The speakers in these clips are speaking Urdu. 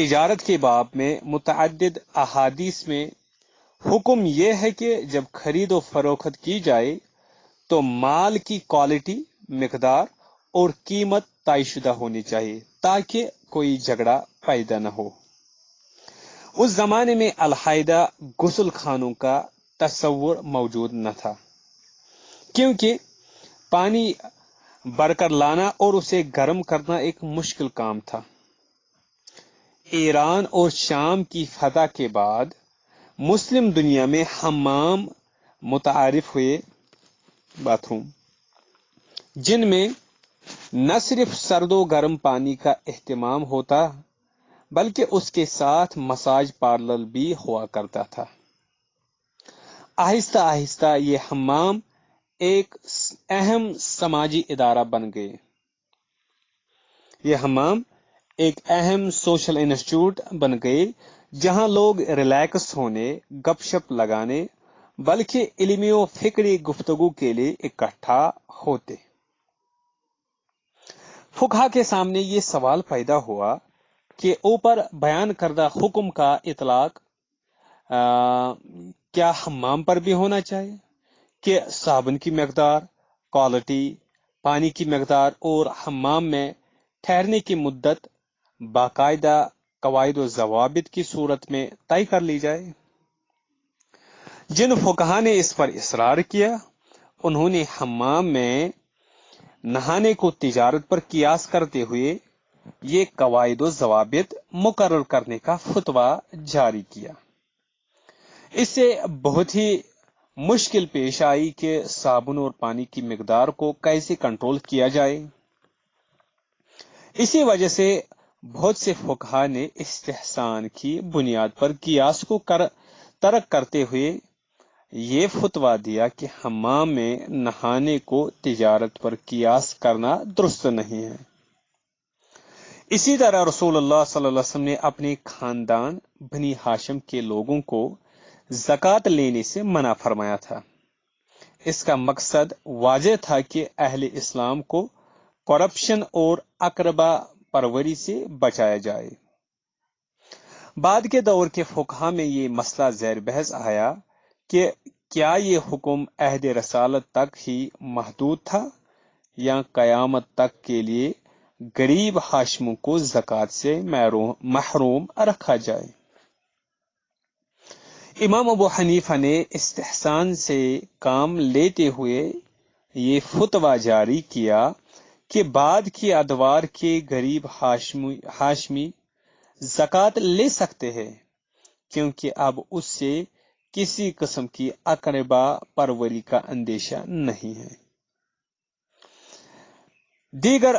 تجارت کے باب میں متعدد احادیث میں حکم یہ ہے کہ جب خرید و فروخت کی جائے تو مال کی کوالٹی، مقدار اور قیمت طے شدہ ہونی چاہیے تاکہ کوئی جھگڑا پیدا نہ ہو۔ اس زمانے میں علیحدہ غسل خانوں کا تصور موجود نہ تھا، کیونکہ پانی بھر کر لانا اور اسے گرم کرنا ایک مشکل کام تھا۔ ایران اور شام کی فتح کے بعد مسلم دنیا میں حمام متعارف ہوئے، باتھ روم، جن میں نہ صرف سرد و گرم پانی کا اہتمام ہوتا بلکہ اس کے ساتھ مساج پارلر بھی ہوا کرتا تھا۔ آہستہ آہستہ یہ حمام ایک اہم سماجی ادارہ بن گئے۔ یہ حمام ایک اہم سوشل انسٹیٹیوٹ بن گئے جہاں لوگ ریلیکس ہونے، گپ شپ لگانے بلکہ علمی و فکری گفتگو کے لیے اکٹھا ہوتے۔ فقہا کے سامنے یہ سوال پیدا ہوا کہ اوپر بیان کردہ حکم کا اطلاق کیا حمام پر بھی ہونا چاہیے کہ صابن کی مقدار، کوالٹی، پانی کی مقدار اور حمام میں ٹھہرنے کی مدت باقاعدہ قواعد و ضوابط کی صورت میں طے کر لی جائے۔ جن فقہا نے اس پر اصرار کیا انہوں نے حمام میں نہانے کو تجارت پر قیاس کرتے ہوئے یہ قواعد و ضوابط مقرر کرنے کا فتویٰ جاری کیا۔ اس سے بہت ہی مشکل پیش آئی کہ صابن اور پانی کی مقدار کو کیسے کنٹرول کیا جائے۔ اسی وجہ سے بہت سے فقہا نے استحسان کی بنیاد پر قیاس کو ترک کرتے ہوئے یہ فتویٰ دیا کہ حمام میں نہانے کو تجارت پر قیاس کرنا درست نہیں ہے۔ اسی طرح رسول اللہ صلی اللہ علیہ وسلم نے اپنے خاندان بنی ہاشم کے لوگوں کو زکوٰۃ لینے سے منع فرمایا تھا۔ اس کا مقصد واضح تھا کہ اہل اسلام کو کرپشن اور اقربا پروری سے بچایا جائے۔ بعد کے دور کے فقہا میں یہ مسئلہ زیر بحث آیا کہ کیا یہ حکم عہد رسالت تک ہی محدود تھا یا قیامت تک کے لیے غریب ہاشموں کو زکوٰۃ سے محروم رکھا جائے۔ امام ابو حنیفہ نے استحسان سے کام لیتے ہوئے یہ فتویٰ جاری کیا کہ بعد کی ادوار کے غریب ہاشمی زکوٰۃ لے سکتے ہیں کیونکہ اب اس سے کسی قسم کی اقربا پروری کا اندیشہ نہیں ہے۔ دیگر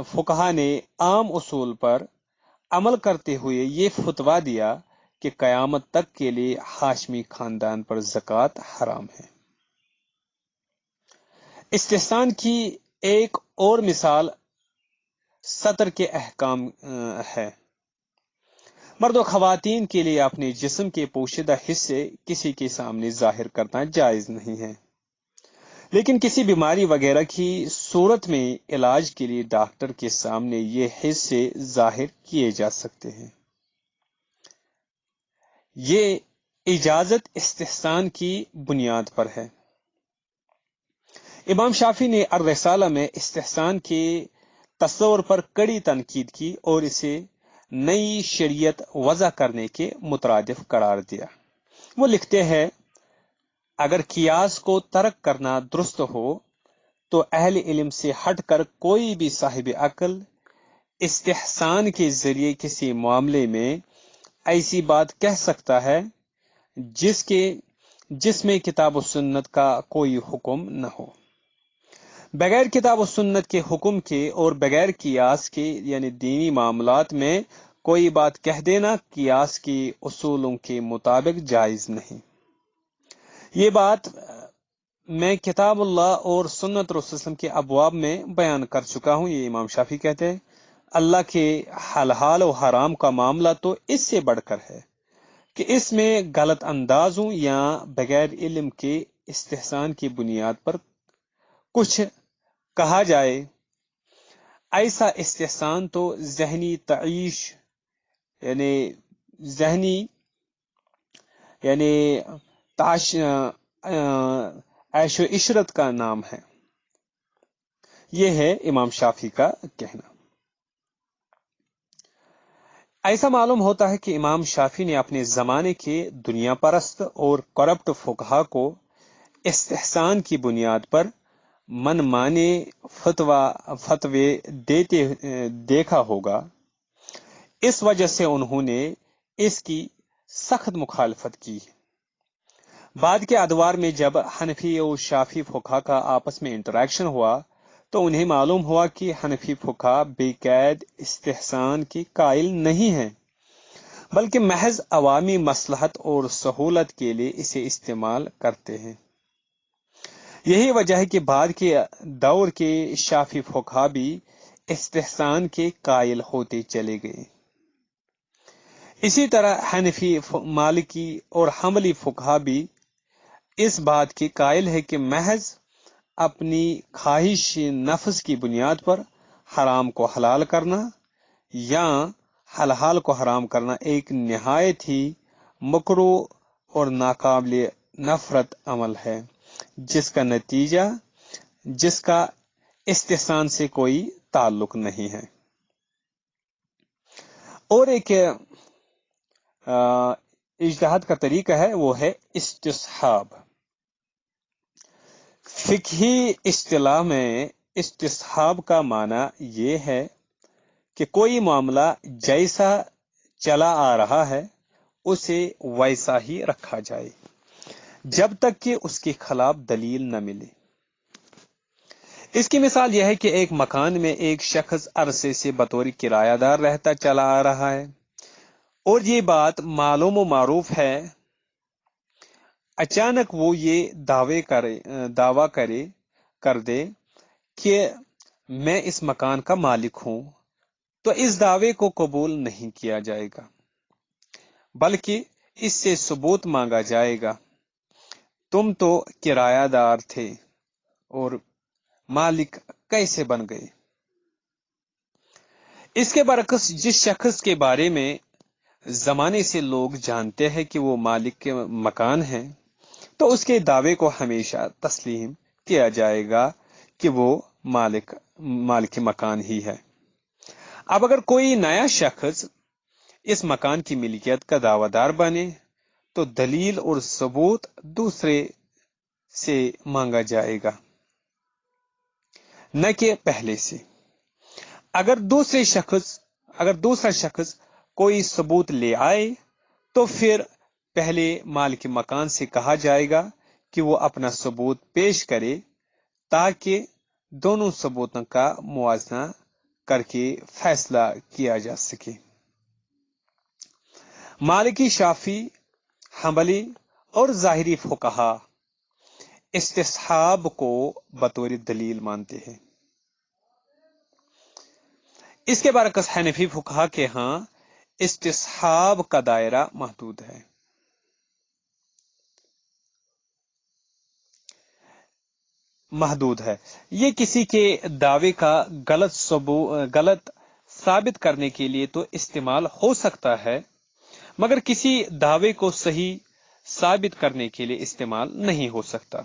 فقہا نے عام اصول پر عمل کرتے ہوئے یہ فتویٰ دیا کہ قیامت تک کے لیے ہاشمی خاندان پر زکوٰۃ حرام ہے۔ استحسان کی ایک اور مثال سطر کے احکام ہے۔ مرد و خواتین کے لیے اپنے جسم کے پوشیدہ حصے کسی کے سامنے ظاہر کرنا جائز نہیں ہے، لیکن کسی بیماری وغیرہ کی صورت میں علاج کے لیے ڈاکٹر کے سامنے یہ حصے ظاہر کیے جا سکتے ہیں۔ یہ اجازت استحسان کی بنیاد پر ہے۔ امام شافعی نے الرسالہ میں استحسان کے تصور پر کڑی تنقید کی اور اسے نئی شریعت وضع کرنے کے مترادف قرار دیا۔ وہ لکھتے ہیں اگر قیاس کو ترک کرنا درست ہو تو اہل علم سے ہٹ کر کوئی بھی صاحب عقل استحسان کے ذریعے کسی معاملے میں ایسی بات کہہ سکتا ہے جس میں کتاب و سنت کا کوئی حکم نہ ہو۔ بغیر کتاب و سنت کے حکم کے اور بغیر قیاس کے یعنی دینی معاملات میں کوئی بات کہہ دینا قیاس کے اصولوں کے مطابق جائز نہیں۔ یہ بات میں کتاب اللہ اور سنت رسول اللہ کے ابواب میں بیان کر چکا ہوں۔ یہ امام شافعی کہتے ہیں اللہ کے حلال و حرام کا معاملہ تو اس سے بڑھ کر ہے کہ اس میں غلط اندازوں یا بغیر علم کے استحسان کی بنیاد پر کچھ کہا جائے۔ ایسا استحسان تو ذہنی تعیش ذہنی عیش و عشرت کا نام ہے. یہ ہے امام شافعی کا کہنا. ایسا معلوم ہوتا ہے کہ امام شافعی نے اپنے زمانے کے دنیا پرست اور کرپٹ فقہا کو استحسان کی بنیاد پر من مانے فتوے دیتے دیکھا ہوگا. اس وجہ سے انہوں نے اس کی سخت مخالفت کی. بعد کے ادوار میں جب حنفی اور شافعی فقہا کا آپس میں انٹریکشن ہوا تو انہیں معلوم ہوا کہ حنفی فقہا بے قید استحسان کے قائل نہیں ہیں، بلکہ محض عوامی مصلحت اور سہولت کے لیے اسے استعمال کرتے ہیں. یہی وجہ ہے کہ بعد کے دور کے شافعی فقہا بھی استحسان کے قائل ہوتے چلے گئے. اسی طرح حنفی، مالکی اور حنبلی فقہا بھی اس بات کے قائل ہے کہ محض اپنی خواہش نفس کی بنیاد پر حرام کو حلال کرنا یا حلال کو حرام کرنا ایک نہایت ہی مکروہ اور ناقابل نفرت عمل ہے، جس کا استحسان سے کوئی تعلق نہیں ہے. اور ایک اجتہاد کا طریقہ ہے، وہ ہے استصحاب. فقہی اصطلاح میں استصحاب کا معنی یہ ہے کہ کوئی معاملہ جیسا چلا آ رہا ہے اسے ویسا ہی رکھا جائے جب تک کہ اس کے خلاف دلیل نہ ملے. اس کی مثال یہ ہے کہ ایک مکان میں ایک شخص عرصے سے بطور کرایہ دار رہتا چلا آ رہا ہے اور یہ بات معلوم و معروف ہے. اچانک وہ یہ دعویٰ کر دے کہ میں اس مکان کا مالک ہوں، تو اس دعوے کو قبول نہیں کیا جائے گا، بلکہ اس سے ثبوت مانگا جائے گا. تم تو کرایہ دار تھے اور مالک کیسے بن گئے؟ اس کے برعکس جس شخص کے بارے میں زمانے سے لوگ جانتے ہیں کہ وہ مالک کے مکان ہیں تو اس کے دعوے کو ہمیشہ تسلیم کیا جائے گا کہ وہ مالک مکان ہی ہے. اب اگر کوئی نیا شخص اس مکان کی ملکیت کا دعویٰ دار بنے تو دلیل اور ثبوت دوسرے سے مانگا جائے گا، نہ کہ پہلے سے. اگر دوسرا شخص کوئی ثبوت لے آئے تو پھر پہلے مالک مکان سے کہا جائے گا کہ وہ اپنا ثبوت پیش کرے تاکہ دونوں ثبوتوں کا موازنہ کر کے فیصلہ کیا جا سکے. مالکی، شافعی، حنبلی اور ظاہری فقہا استصحاب کو بطور دلیل مانتے ہیں. اس کے برعکس حنفی فقہا کے ہاں استصحاب کا دائرہ محدود ہے. یہ کسی کے دعوے کا غلط ثابت کرنے کے لیے تو استعمال ہو سکتا ہے، مگر کسی دعوے کو صحیح ثابت کرنے کے لیے استعمال نہیں ہو سکتا.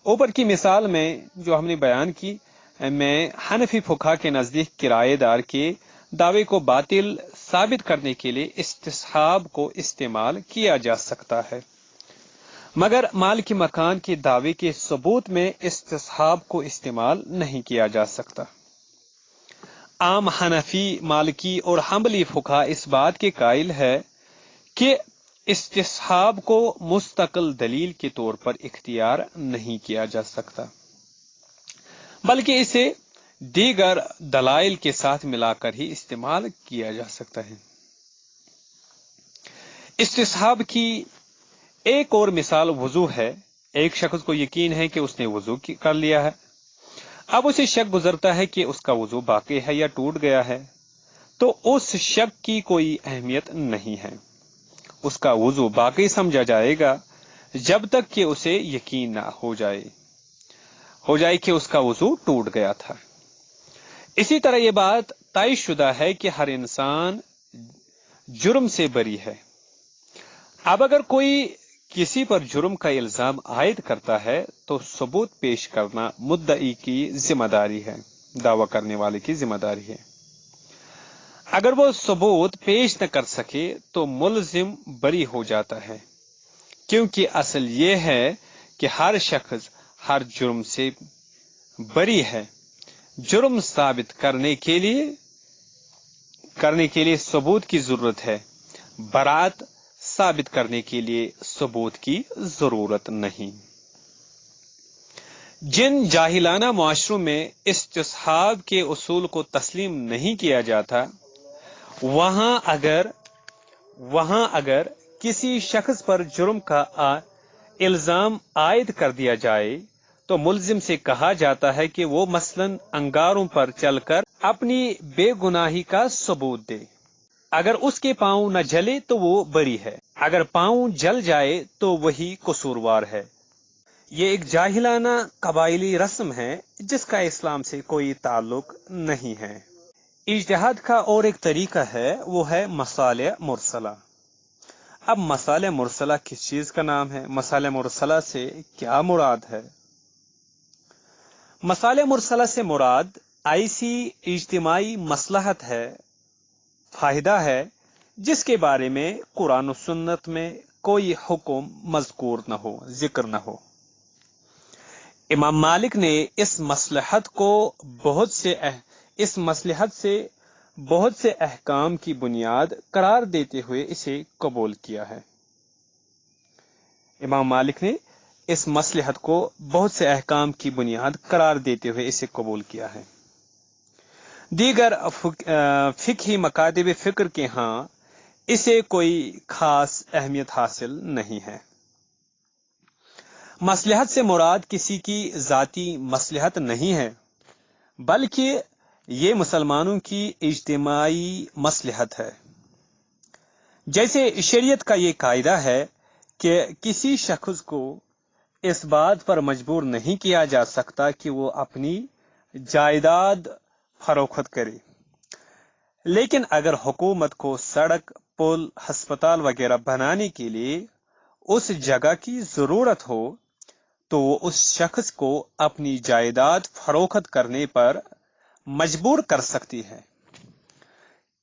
اوپر کی مثال میں جو ہم نے بیان کی میں حنفی فقہا کے نزدیک کرایہ دار کے دعوے کو باطل ثابت کرنے کے لیے استصحاب کو استعمال کیا جا سکتا ہے، مگر مالک مکان کے دعوے کے ثبوت میں استصحاب کو استعمال نہیں کیا جا سکتا. عام حنفی، مالکی اور حنبلی فقہا اس بات کے قائل ہے کہ استصحاب کو مستقل دلیل کے طور پر اختیار نہیں کیا جا سکتا، بلکہ اسے دیگر دلائل کے ساتھ ملا کر ہی استعمال کیا جا سکتا ہے. استصحاب کی ایک اور مثال وضو ہے. ایک شخص کو یقین ہے کہ اس نے وضو کر لیا ہے، اب اسے شک گزرتا ہے کہ اس کا وضو باقی ہے یا ٹوٹ گیا ہے، تو اس شک کی کوئی اہمیت نہیں ہے، اس کا وضو باقی سمجھا جائے گا جب تک کہ اسے یقین نہ ہو جائے کہ اس کا وضو ٹوٹ گیا تھا. اسی طرح یہ بات طے شدہ ہے کہ ہر انسان جرم سے بری ہے۔ اب اگر کوئی کسی پر جرم کا الزام عائد کرتا ہے تو ثبوت پیش کرنا مدعی کی ذمہ داری ہے، دعویٰ کرنے والے کی ذمہ داری ہے۔ اگر وہ ثبوت پیش نہ کر سکے تو ملزم بری ہو جاتا ہے، کیونکہ اصل یہ ہے کہ ہر شخص ہر جرم سے بری ہے۔ جرم ثابت کرنے کے لیے ثبوت کی ضرورت ہے، برات ثابت کرنے کے لیے ثبوت کی ضرورت نہیں۔ جن جاہلانہ معاشروں میں استصحاب کے اصول کو تسلیم نہیں کیا جاتا، وہاں اگر کسی شخص پر جرم کا الزام عائد کر دیا جائے تو ملزم سے کہا جاتا ہے کہ وہ مثلاً انگاروں پر چل کر اپنی بے گناہی کا ثبوت دے۔ اگر اس کے پاؤں نہ جلے تو وہ بری ہے، اگر پاؤں جل جائے تو وہی قصوروار ہے۔ یہ ایک جاہلانہ قبائلی رسم ہے جس کا اسلام سے کوئی تعلق نہیں ہے۔ اجتہاد کا اور ایک طریقہ ہے، وہ ہے مصالح مرسلہ۔ اب مصالح مرسلہ کس چیز کا نام ہے؟ مصالح مرسلہ سے کیا مراد ہے؟ مصالح مرسلہ سے مراد ایسی اجتماعی مصلحت ہے، فائدہ ہے، جس کے بارے میں قرآن و سنت میں کوئی حکم مذکور نہ ہو، ذکر نہ ہو۔ امام مالک نے اس مصلحت سے بہت سے احکام کی بنیاد قرار دیتے ہوئے اسے قبول کیا ہے۔ امام مالک نے اس مصلحت کو بہت سے احکام کی بنیاد قرار دیتے ہوئے اسے قبول کیا ہے۔ دیگر فقہی مکاتب فکر کے ہاں اسے کوئی خاص اہمیت حاصل نہیں ہے۔ مصلحت سے مراد کسی کی ذاتی مصلحت نہیں ہے، بلکہ یہ مسلمانوں کی اجتماعی مصلحت ہے۔ جیسے شریعت کا یہ قاعدہ ہے کہ کسی شخص کو اس بات پر مجبور نہیں کیا جا سکتا کہ وہ اپنی جائیداد فروخت کرے، لیکن اگر حکومت کو سڑک، پل، ہسپتال وغیرہ بنانے کے لیے اس جگہ کی ضرورت ہو تو وہ اس شخص کو اپنی جائیداد فروخت کرنے پر مجبور کر سکتی ہے،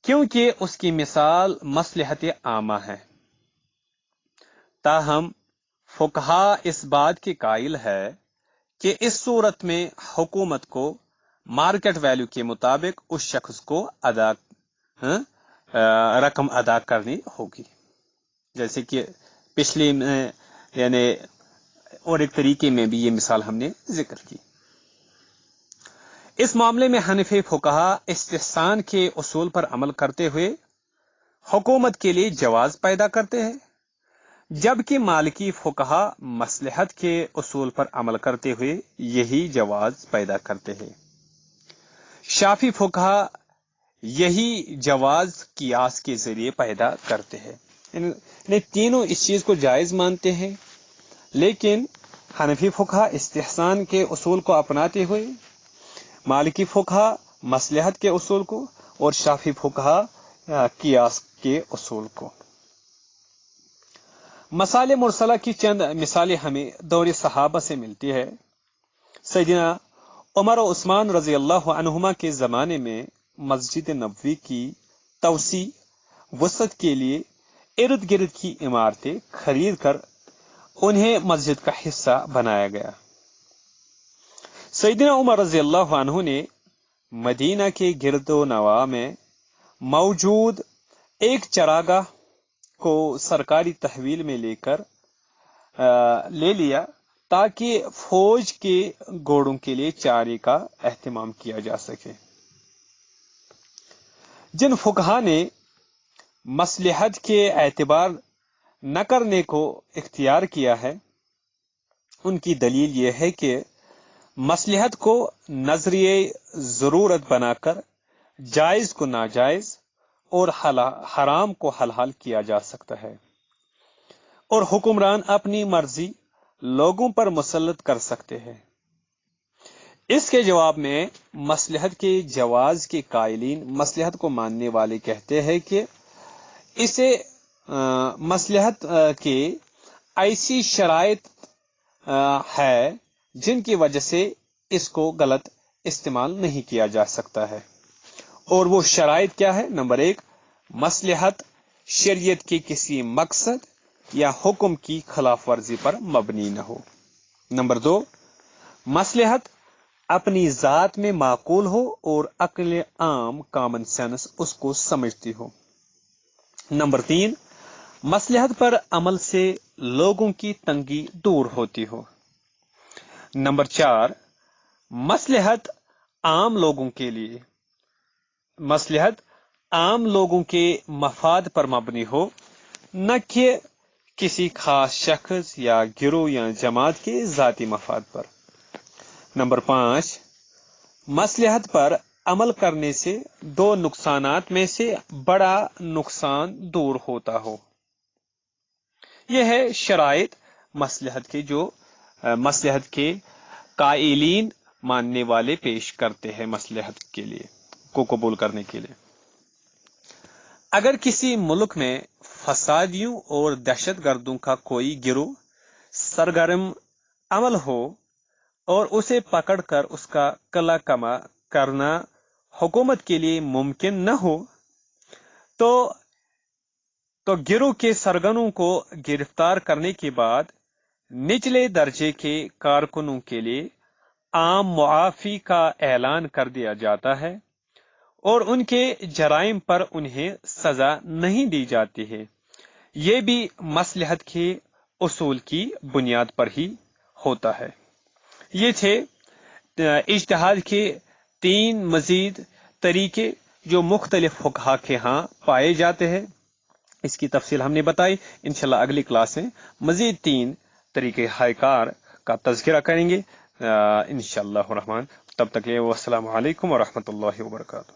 کیونکہ اس کی مثال مصلحت عامہ ہے۔ تاہم فقہا اس بات کے قائل ہے کہ اس صورت میں حکومت کو مارکیٹ ویلیو کے مطابق اس شخص کو رقم ادا کرنی ہوگی، جیسے کہ پچھلی یعنی اور ایک طریقے میں بھی یہ مثال ہم نے ذکر کی۔ اس معاملے میں حنفی فقہا استحسان کے اصول پر عمل کرتے ہوئے حکومت کے لیے جواز پیدا کرتے ہیں، جبکہ مالکی فقہا مصلحت کے اصول پر عمل کرتے ہوئے یہی جواز پیدا کرتے ہیں۔ شافعی فقہا یہی جواز قیاس کے ذریعے پیدا کرتے ہیں، یعنی تینوں اس چیز کو جائز مانتے ہیں، لیکن حنفی فقہا استحسان کے اصول کو اپناتے ہوئے، مالکی فقہا مصلحت کے اصول کو، اور شافعی فقہا قیاس کے اصول کو۔ مصالح مرسلہ کی چند مثالیں ہمیں دور صحابہ سے ملتی ہے۔ سیدنا عمر و عثمان رضی اللہ عنہما کے زمانے میں مسجد نبوی کی توسیع وسعت کے لیے ارد گرد کی عمارتیں خرید کر انہیں مسجد کا حصہ بنایا گیا۔ سیدنا عمر رضی اللہ عنہ نے مدینہ کے گرد و نواح میں موجود ایک چراگاہ کو سرکاری تحویل میں لے لیا تاکہ فوج کے گھوڑوں کے لیے چارے کا اہتمام کیا جا سکے۔ جن فقہا نے مصلحت کے اعتبار نہ کرنے کو اختیار کیا ہے، ان کی دلیل یہ ہے کہ مصلحت کو نظریہ ضرورت بنا کر جائز کو ناجائز اور حرام کو حلال کیا جا سکتا ہے، اور حکمران اپنی مرضی لوگوں پر مسلط کر سکتے ہیں۔ اس کے جواب میں مصلحت کے جواز کے قائلین مصلحت کو ماننے والے کہتے ہیں کہ اسے مصلحت کے ایسی شرائط ہے جن کی وجہ سے اس کو غلط استعمال نہیں کیا جا سکتا ہے، اور وہ شرائط کیا ہے؟ نمبر 1، مصلحت شریعت کے کسی مقصد یا حکم کی خلاف ورزی پر مبنی نہ ہو۔ نمبر 2، مصلحت اپنی ذات میں معقول ہو اور عقل عام کامن سینس اس کو سمجھتی ہو۔ نمبر 3، مصلحت پر عمل سے لوگوں کی تنگی دور ہوتی ہو۔ نمبر 4، مصلحت عام لوگوں کے مفاد پر مبنی ہو، نہ کہ کسی خاص شخص یا گروہ یا جماعت کے ذاتی مفاد پر۔ نمبر 5، مصلحت پر عمل کرنے سے 2 نقصانات میں سے بڑا نقصان دور ہوتا ہو۔ یہ ہے شرائط مصلحت کے قائلین ماننے والے پیش کرتے ہیں مصلحت کے لیے کو قبول کرنے کے لیے۔ اگر کسی ملک میں فسادیوں اور دہشت گردوں کا کوئی گروہ سرگرم عمل ہو اور اسے پکڑ کر اس کا قلع کما کرنا حکومت کے لیے ممکن نہ ہو، تو گروہ کے سرگنوں کو گرفتار کرنے کے بعد نچلے درجے کے کارکنوں کے لیے عام معافی کا اعلان کر دیا جاتا ہے، اور ان کے جرائم پر انہیں سزا نہیں دی جاتی ہے۔ یہ بھی مصلحت کے اصول کی بنیاد پر ہی ہوتا ہے۔ یہ تھے اجتہاد کے 3 مزید طریقے جو مختلف فقہا کے ہاں پائے جاتے ہیں۔ اس کی تفصیل ہم نے بتائی۔ انشاءاللہ اگلی کلاس میں مزید 3 طریقے ہائے کار کا تذکرہ کریں گے انشاءاللہ الرحمن۔ تب تک والسلام علیکم ورحمۃ اللہ وبرکاتہ۔